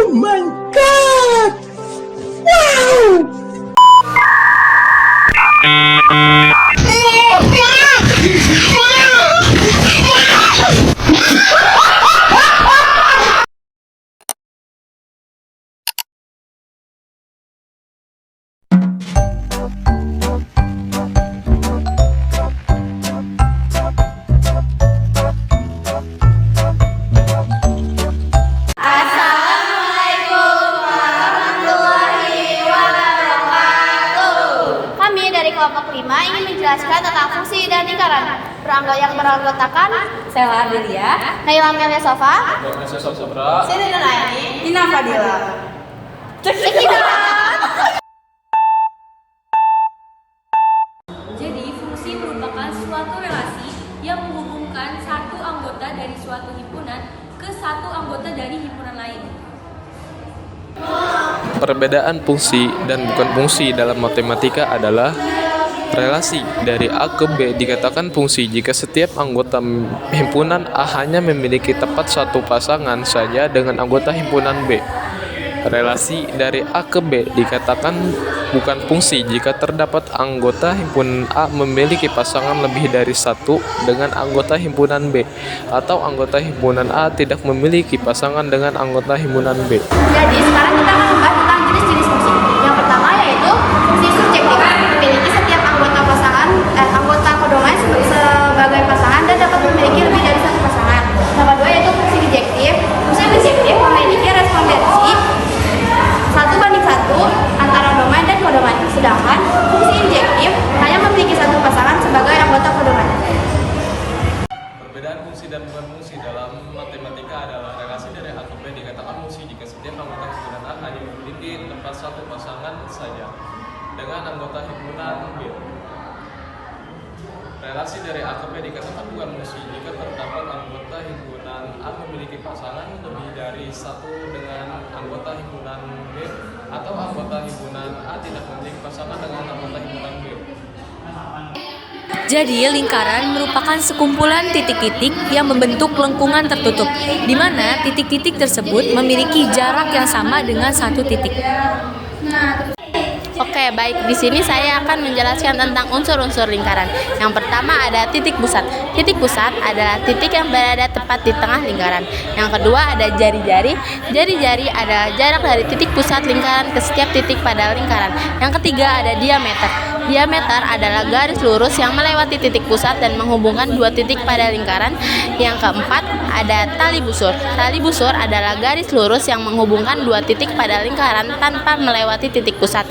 Oh my god! Wow! Dari kelompok 5 ingin menjelaskan tentang fungsi dan lingkaran yang beranggotakan Sela Adelia, Naila Amelia Sofa, Siti Nuraini, Ina Fadila. Jadi, fungsi merupakan suatu relasi yang menghubungkan satu anggota dari suatu himpunan ke satu anggota dari himpunan lain. Perbedaan fungsi dan bukan fungsi dalam matematika adalah relasi dari A ke B dikatakan fungsi jika setiap anggota himpunan A hanya memiliki tepat satu pasangan saja dengan anggota himpunan B. Relasi dari A ke B dikatakan bukan fungsi jika terdapat anggota himpunan A memiliki pasangan lebih dari satu dengan anggota himpunan B, atau anggota himpunan A tidak memiliki pasangan dengan anggota himpunan B. Jadi sekarang kita akan membahas tentang jenis-jenis fungsi. Yang pertama yaitu fungsi subjektif, memiliki setiap anggota kodomain sebagai pasangan dan dapat memiliki lebih dari satu pasangan. Yang kedua yaitu fungsi bijektif. Fungsi bijektif memiliki respondensi 1:1 antara domain dan kodomain. Sedangkan fungsi injektif hanya memiliki satu pasangan sebagai anggota kodomain. Perbedaan fungsi dan bukan fungsi dalam matematika adalah relasi dari A ke B dikatakan fungsi jika setiap anggota himpunan A hanya memiliki tepat satu pasangan saja dengan anggota himpunan B. Relasi dari A ke B dikatakan bukan fungsi jika terdapat anggota himpunan A memiliki pasangan lebih dari satu dengan anggota himpunan B, atau anggota himpunan A tidak memiliki pasangan dengan anggota himpunan B. Jadi, lingkaran merupakan sekumpulan titik-titik yang membentuk lengkungan tertutup, di mana titik-titik tersebut memiliki jarak yang sama dengan satu titik. Oke, baik. Di sini saya akan menjelaskan tentang unsur-unsur lingkaran. Yang pertama ada titik pusat. Titik pusat adalah titik yang berada tepat di tengah lingkaran. Yang kedua ada jari-jari. Jari-jari adalah jarak dari titik pusat lingkaran ke setiap titik pada lingkaran. Yang ketiga ada diameter. Diameter adalah garis lurus yang melewati titik pusat dan menghubungkan dua titik pada lingkaran. Yang keempat ada tali busur. Tali busur adalah garis lurus yang menghubungkan dua titik pada lingkaran tanpa melewati titik pusat.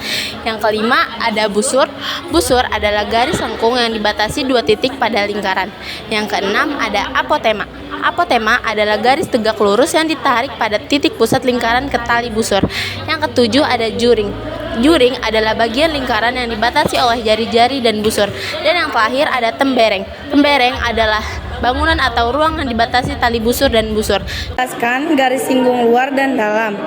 Yang kelima ada busur. Busur adalah garis lengkung yang dibatasi dua titik pada lingkaran. Yang keenam ada apotema. Apotema adalah garis tegak lurus yang ditarik pada titik pusat lingkaran ke tali busur. Yang ketujuh ada juring. Juring adalah bagian lingkaran yang dibatasi oleh jari-jari dan busur. Dan yang terakhir ada tembereng. Tembereng adalah bangunan atau ruang yang dibatasi tali busur dan busur. Jelaskan garis singgung luar dan dalam.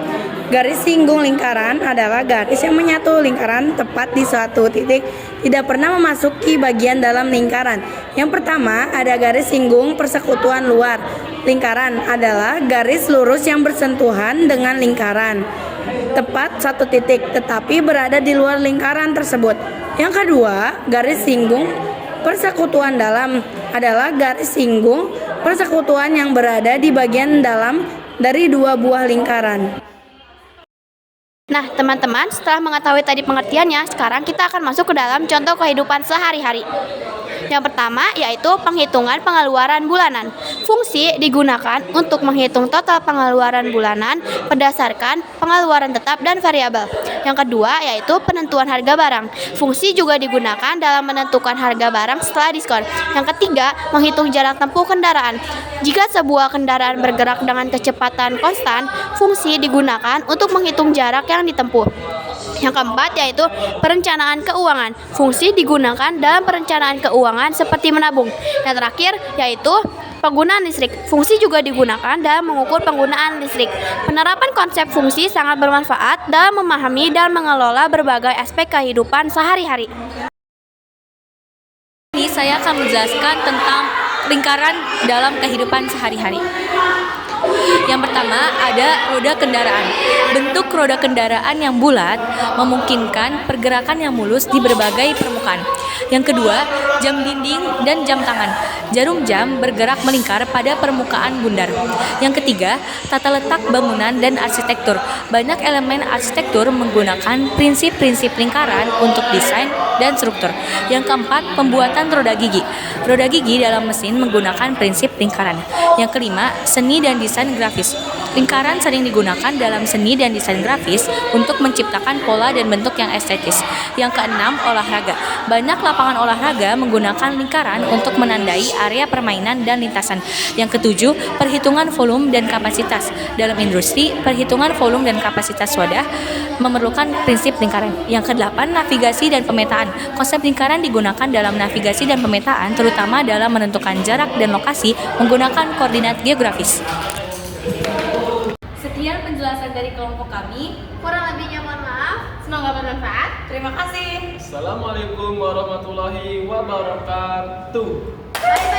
Garis singgung lingkaran adalah garis yang menyatu lingkaran tepat di suatu titik, tidak pernah memasuki bagian dalam lingkaran. Yang pertama ada garis singgung persekutuan luar. Lingkaran adalah garis lurus yang bersentuhan dengan lingkaran tepat satu titik, tetapi berada di luar lingkaran tersebut. Yang kedua, garis singgung persekutuan dalam adalah garis singgung persekutuan yang berada di bagian dalam dari dua buah lingkaran. Nah, teman-teman, setelah mengetahui tadi pengertiannya, sekarang kita akan masuk ke dalam contoh kehidupan sehari-hari. Yang pertama yaitu penghitungan pengeluaran bulanan. Fungsi digunakan untuk menghitung total pengeluaran bulanan berdasarkan pengeluaran tetap dan variabel. Yang kedua yaitu penentuan harga barang. Fungsi juga digunakan dalam menentukan harga barang setelah diskon. Yang ketiga, menghitung jarak tempuh kendaraan. Jika sebuah kendaraan bergerak dengan kecepatan konstan, fungsi digunakan untuk menghitung jarak yang ditempuh. Yang keempat yaitu perencanaan keuangan. Fungsi digunakan dalam perencanaan keuangan seperti menabung. Yang terakhir yaitu penggunaan listrik. Fungsi juga digunakan dalam mengukur penggunaan listrik. Penerapan konsep fungsi sangat bermanfaat dalam memahami dan mengelola berbagai aspek kehidupan sehari-hari. Ini saya akan menjelaskan tentang lingkaran dalam kehidupan sehari-hari. Yang pertama ada roda kendaraan. Bentuk roda kendaraan yang bulat memungkinkan pergerakan yang mulus di berbagai permukaan. Yang kedua, jam dinding dan jam tangan. Jarum jam bergerak melingkar pada permukaan bundar. Yang ketiga, tata letak bangunan dan arsitektur. Banyak elemen arsitektur menggunakan prinsip-prinsip lingkaran untuk desain dan struktur. Yang keempat, pembuatan roda gigi. Roda gigi dalam mesin menggunakan prinsip lingkaran. Yang kelima, seni dan desain grafis. Lingkaran sering digunakan dalam seni dan desain grafis untuk menciptakan pola dan bentuk yang estetis. Yang keenam, olahraga. Banyak lapangan olahraga menggunakan lingkaran untuk menandai area permainan dan lintasan. Yang ketujuh, perhitungan volume dan kapasitas. Dalam industri, perhitungan volume dan kapasitas wadah memerlukan prinsip lingkaran. Yang kedelapan, navigasi dan pemetaan. Konsep lingkaran digunakan dalam navigasi dan pemetaan, terutama dalam menentukan jarak dan lokasi menggunakan koordinat geografis. Sekian penjelasan dari kelompok kami. Kurang lebihnya mohon maaf. Semoga bermanfaat. Terima kasih. Assalamualaikum warahmatullahi wabarakatuh. Bye.